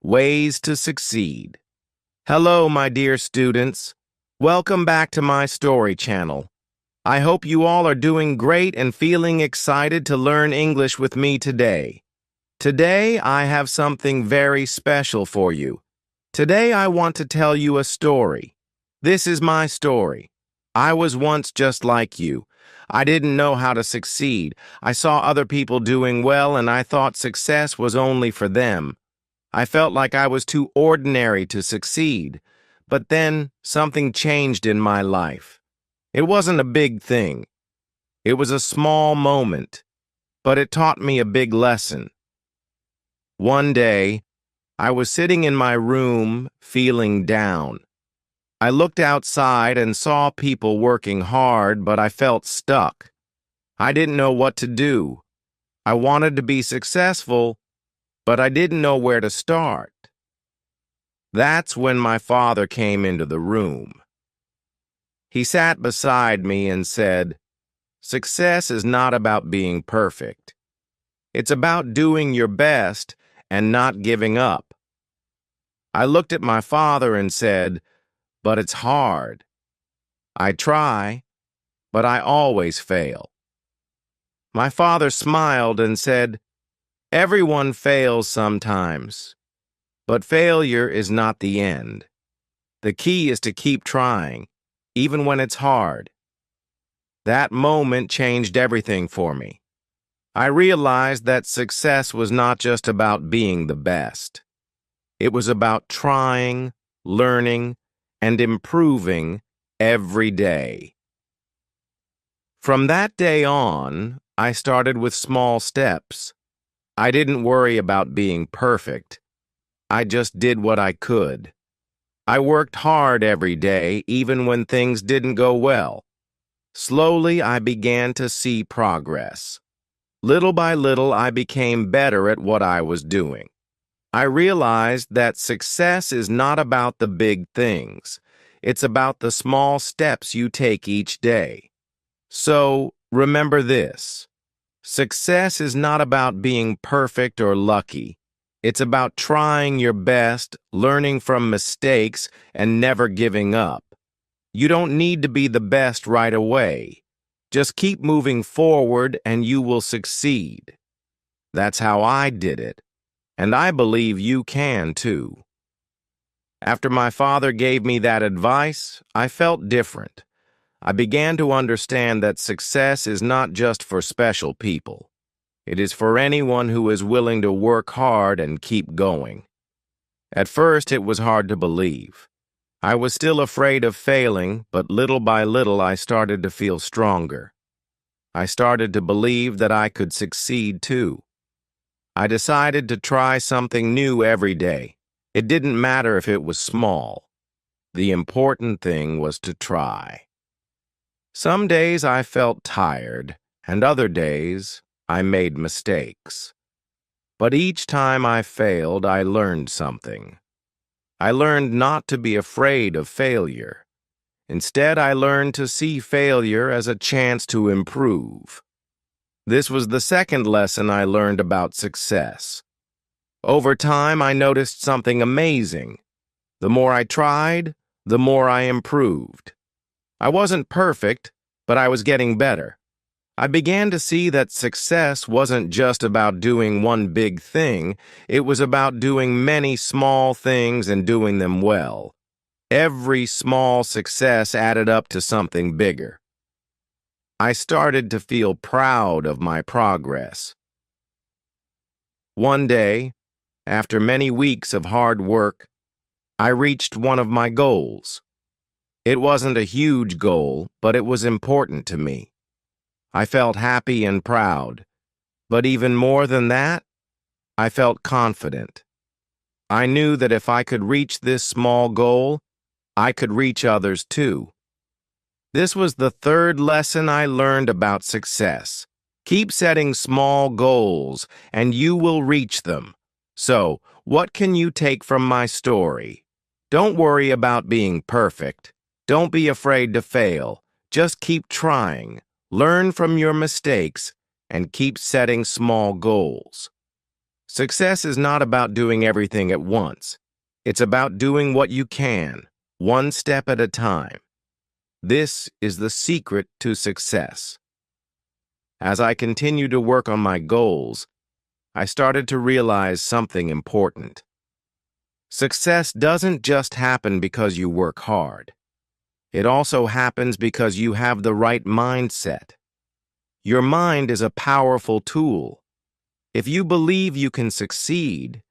Ways to Succeed. Hello, my dear students. Welcome back to my story channel. I hope you all are doing great and feeling excited to learn English with me today. Today, I have something very special for you. Today, I want to tell you a story. This is my story. I was once just like you. I didn't know how to succeed. I saw other people doing well, and I thought success was only for them. I felt like I was too ordinary to succeed. But then something changed in my life. It wasn't a big thing. It was a small moment, but it taught me a big lesson. One day, I was sitting in my room, feeling down. I looked outside and saw people working hard, but I felt stuck. I didn't know what to do. I wanted to be successful, but I didn't know where to start. That's when my father came into the room. He sat beside me and said, "Success is not about being perfect. It's about doing your best and not giving up." I looked at my father and said, "But it's hard. I try, but I always fail." My father smiled and said, "Everyone fails sometimes, but failure is not the end. The key is to keep trying, even when it's hard." That moment changed everything for me. I realized that success was not just about being the best. It was about trying, learning, and improving every day. From that day on, I started with small steps. I didn't worry about being perfect. I just did what I could. I worked hard every day, even when things didn't go well. Slowly, I began to see progress. Little by little, I became better at what I was doing. I realized that success is not about the big things. It's about the small steps you take each day. So, remember this. Success is not about being perfect or lucky. It's about trying your best, learning from mistakes, and never giving up. You don't need to be the best right away. Just keep moving forward and you will succeed. That's how I did it, and I believe you can too. After my father gave me that advice, I felt different. I began to understand that success is not just for special people. It is for anyone who is willing to work hard and keep going. At first, it was hard to believe. I was still afraid of failing, but little by little I started to feel stronger. I started to believe that I could succeed too. I decided to try something new every day. It didn't matter if it was small. The important thing was to try. Some days I felt tired, and other days I made mistakes. But each time I failed, I learned something. I learned not to be afraid of failure. Instead, I learned to see failure as a chance to improve. This was the second lesson I learned about success. Over time, I noticed something amazing. The more I tried, the more I improved. I wasn't perfect, but I was getting better. I began to see that success wasn't just about doing one big thing, it was about doing many small things and doing them well. Every small success added up to something bigger. I started to feel proud of my progress. One day, after many weeks of hard work, I reached one of my goals. It wasn't a huge goal, but it was important to me. I felt happy and proud, but even more than that, I felt confident. I knew that if I could reach this small goal, I could reach others too. This was the third lesson I learned about success. Keep setting small goals, and you will reach them. So, what can you take from my story? Don't worry about being perfect. Don't be afraid to fail. Just keep trying. Learn from your mistakes and keep setting small goals. Success is not about doing everything at once. It's about doing what you can, one step at a time. This is the secret to success. As I continued to work on my goals, I started to realize something important. Success doesn't just happen because you work hard. It also happens because you have the right mindset. Your mind is a powerful tool. If you believe you can succeed,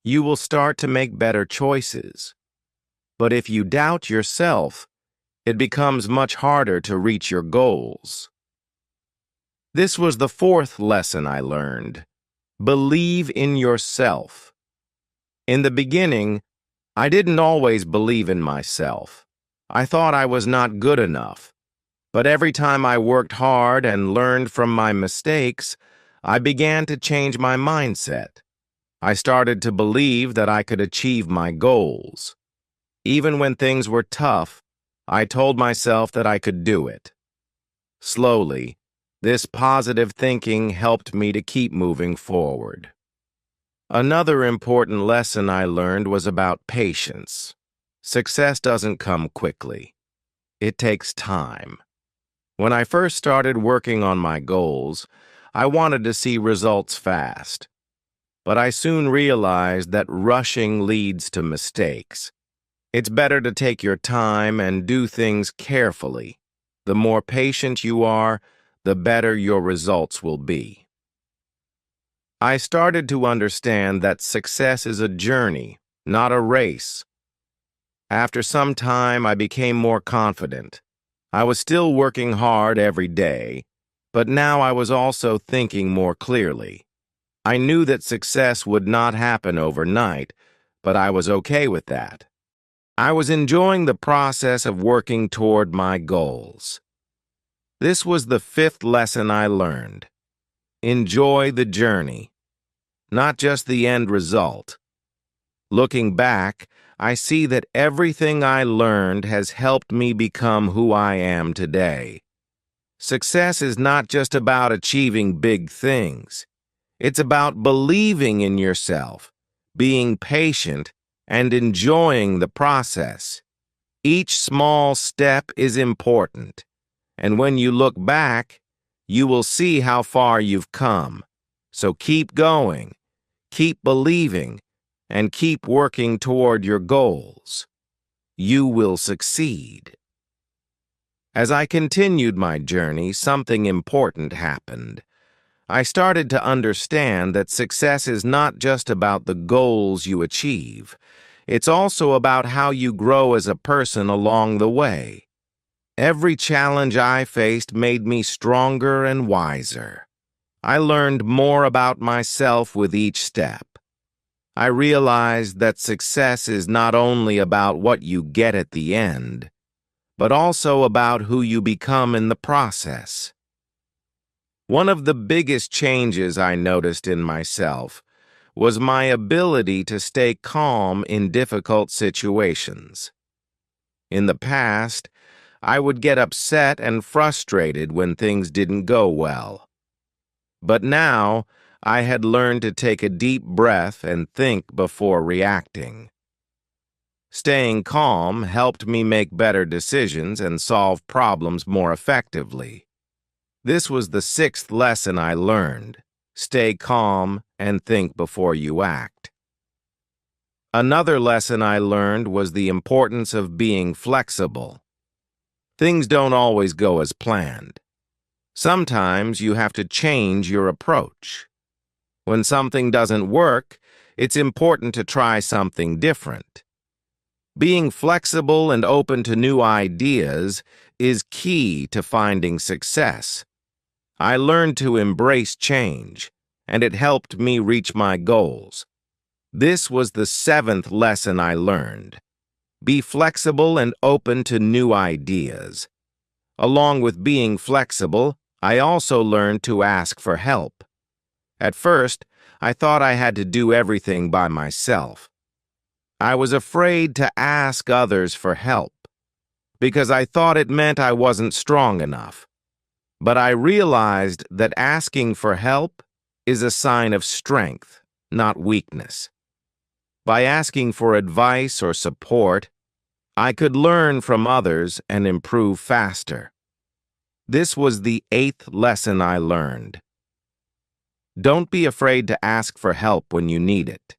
you will start to make better choices. But if you doubt yourself, it becomes much harder to reach your goals. This was the fourth lesson I learned. Believe in yourself. In the beginning, I didn't always believe in myself. I thought I was not good enough. But every time I worked hard and learned from my mistakes, I began to change my mindset. I started to believe that I could achieve my goals. Even when things were tough, I told myself that I could do it. Slowly, this positive thinking helped me to keep moving forward. Another important lesson I learned was about patience. Success doesn't come quickly. It takes time. When I first started working on my goals, I wanted to see results fast. But I soon realized that rushing leads to mistakes. It's better to take your time and do things carefully. The more patient you are, the better your results will be. I started to understand that success is a journey, not a race. After some time, I became more confident. I was still working hard every day, but now I was also thinking more clearly. I knew that success would not happen overnight, but I was okay with that. I was enjoying the process of working toward my goals. This was the fifth lesson I learned. Enjoy the journey, not just the end result. Looking back, I see that everything I learned has helped me become who I am today. Success is not just about achieving big things. It's about believing in yourself, being patient, and enjoying the process. Each small step is important, and when you look back, you will see how far you've come. So keep going, keep believing, and keep working toward your goals. You will succeed. As I continued my journey, something important happened. I started to understand that success is not just about the goals you achieve. It's also about how you grow as a person along the way. Every challenge I faced made me stronger and wiser. I learned more about myself with each step. I realized that success is not only about what you get at the end, but also about who you become in the process. One of the biggest changes I noticed in myself was my ability to stay calm in difficult situations. In the past, I would get upset and frustrated when things didn't go well. But now, I had learned to take a deep breath and think before reacting. Staying calm helped me make better decisions and solve problems more effectively. This was the sixth lesson I learned. Stay calm and think before you act. Another lesson I learned was the importance of being flexible. Things don't always go as planned. Sometimes you have to change your approach. When something doesn't work, it's important to try something different. Being flexible and open to new ideas is key to finding success. I learned to embrace change, and it helped me reach my goals. This was the seventh lesson I learned. Be flexible and open to new ideas. Along with being flexible, I also learned to ask for help. At first, I thought I had to do everything by myself. I was afraid to ask others for help because I thought it meant I wasn't strong enough. But I realized that asking for help is a sign of strength. not weakness. By asking for advice or support, I could learn from others and improve faster. This was the 8th lesson I learned. Don't be afraid to ask for help when you need it.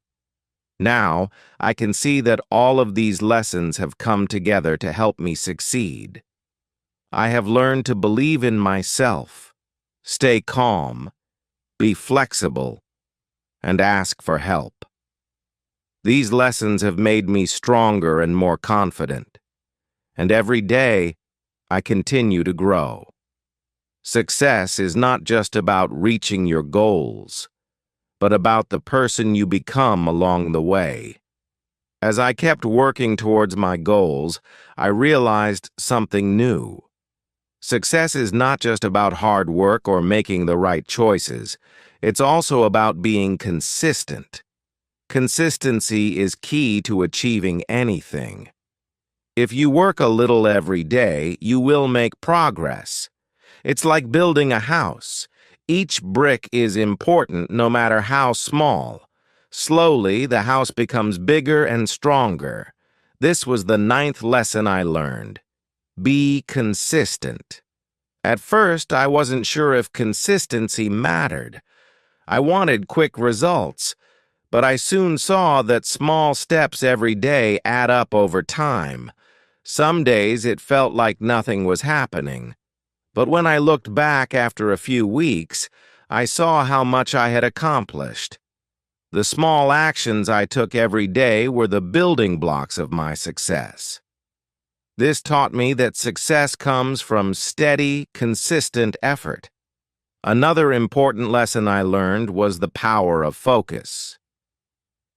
Now, I can see that all of these lessons have come together to help me succeed. I have learned to believe in myself, stay calm, be flexible, and ask for help. These lessons have made me stronger and more confident, and every day I continue to grow. Success is not just about reaching your goals, but about the person you become along the way. As I kept working towards my goals, I realized something new. Success is not just about hard work or making the right choices. It's also about being consistent. Consistency is key to achieving anything. If you work a little every day, you will make progress. It's like building a house. Each brick is important no matter how small. Slowly, the house becomes bigger and stronger. This was the 9th lesson I learned. Be consistent. At first, I wasn't sure if consistency mattered. I wanted quick results, but I soon saw that small steps every day add up over time. Some days it felt like nothing was happening. But when I looked back after a few weeks, I saw how much I had accomplished. The small actions I took every day were the building blocks of my success. This taught me that success comes from steady, consistent effort. Another important lesson I learned was the power of focus.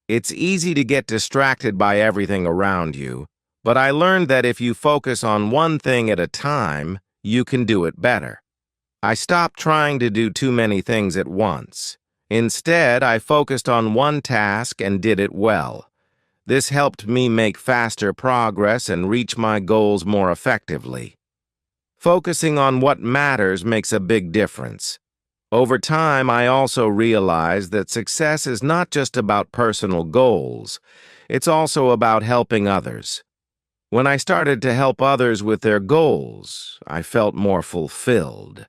It's easy to get distracted by everything around you, but I learned that if you focus on one thing at a time, you can do it better. I stopped trying to do too many things at once. Instead, I focused on one task and did it well. This helped me make faster progress and reach my goals more effectively. Focusing on what matters makes a big difference. Over time, I also realized that success is not just about personal goals. It's also about helping others. When I started to help others with their goals, I felt more fulfilled.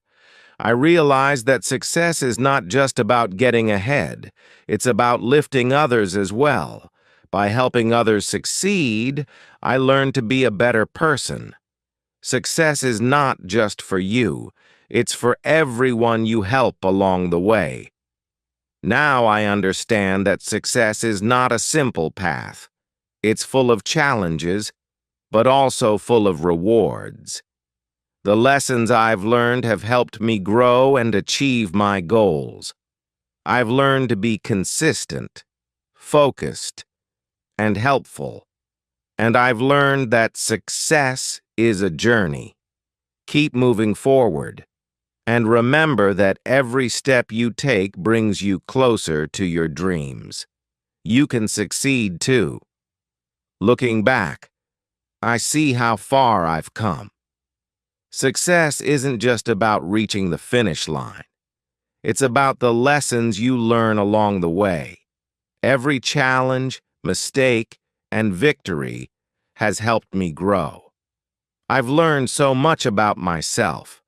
I realized that success is not just about getting ahead. It's about lifting others as well. By helping others succeed, I learned to be a better person. Success is not just for you. It's for everyone you help along the way. Now I understand that success is not a simple path. It's full of challenges, but also full of rewards. The lessons I've learned have helped me grow and achieve my goals. I've learned to be consistent, focused, and helpful. And I've learned that success is a journey. Keep moving forward. And remember that every step you take brings you closer to your dreams. You can succeed too. Looking back, I see how far I've come. Success isn't just about reaching the finish line. It's about the lessons you learn along the way. Every challenge, mistake, and victory has helped me grow. I've learned so much about myself.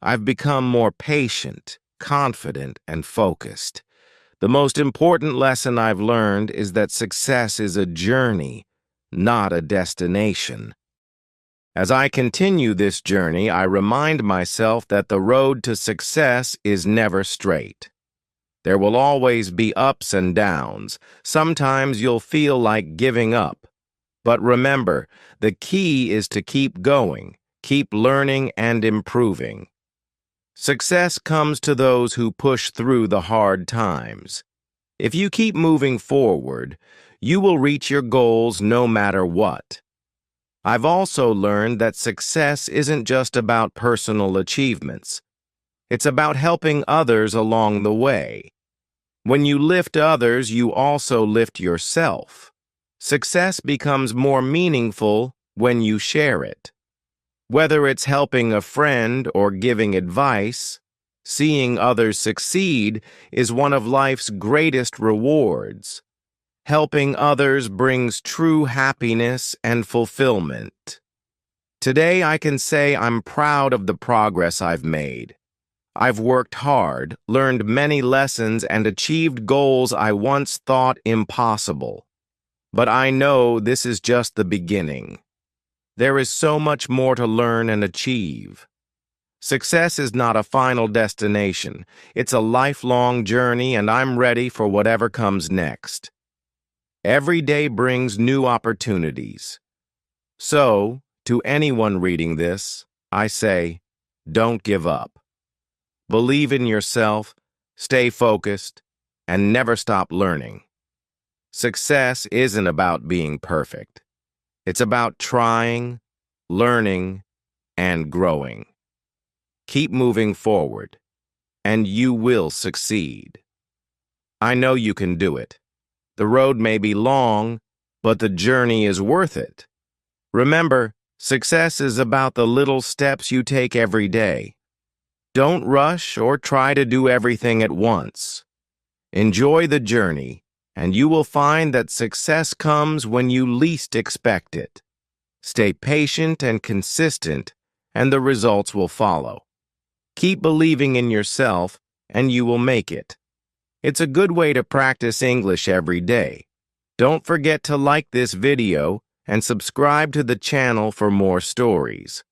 I've become more patient, confident, and focused. The most important lesson I've learned is that success is a journey, not a destination. As I continue this journey, I remind myself that the road to success is never straight. There will always be ups and downs. Sometimes you'll feel like giving up. But remember, the key is to keep going, keep learning and improving. Success comes to those who push through the hard times. If you keep moving forward, you will reach your goals no matter what. I've also learned that success isn't just about personal achievements. It's about helping others along the way. When you lift others, you also lift yourself. Success becomes more meaningful when you share it. Whether it's helping a friend or giving advice, Seeing others succeed is one of life's greatest rewards. Helping others brings true happiness and fulfillment. Today, I can say I'm proud of the progress I've made. I've worked hard, learned many lessons, and achieved goals I once thought impossible. But I know this is just the beginning. There is so much more to learn and achieve. Success is not a final destination. It's a lifelong journey, and I'm ready for whatever comes next. Every day brings new opportunities. So, to anyone reading this, I say, don't give up. Believe in yourself, stay focused, and never stop learning. Success isn't about being perfect. It's about trying, learning, and growing. Keep moving forward, and you will succeed. I know you can do it. The road may be long, but the journey is worth it. Remember, success is about the little steps you take every day. Don't rush or try to do everything at once. Enjoy the journey, and you will find that success comes when you least expect it. Stay patient and consistent, and the results will follow. Keep believing in yourself, and you will make it. It's a good way to practice English every day. Don't forget to like this video and subscribe to the channel for more stories.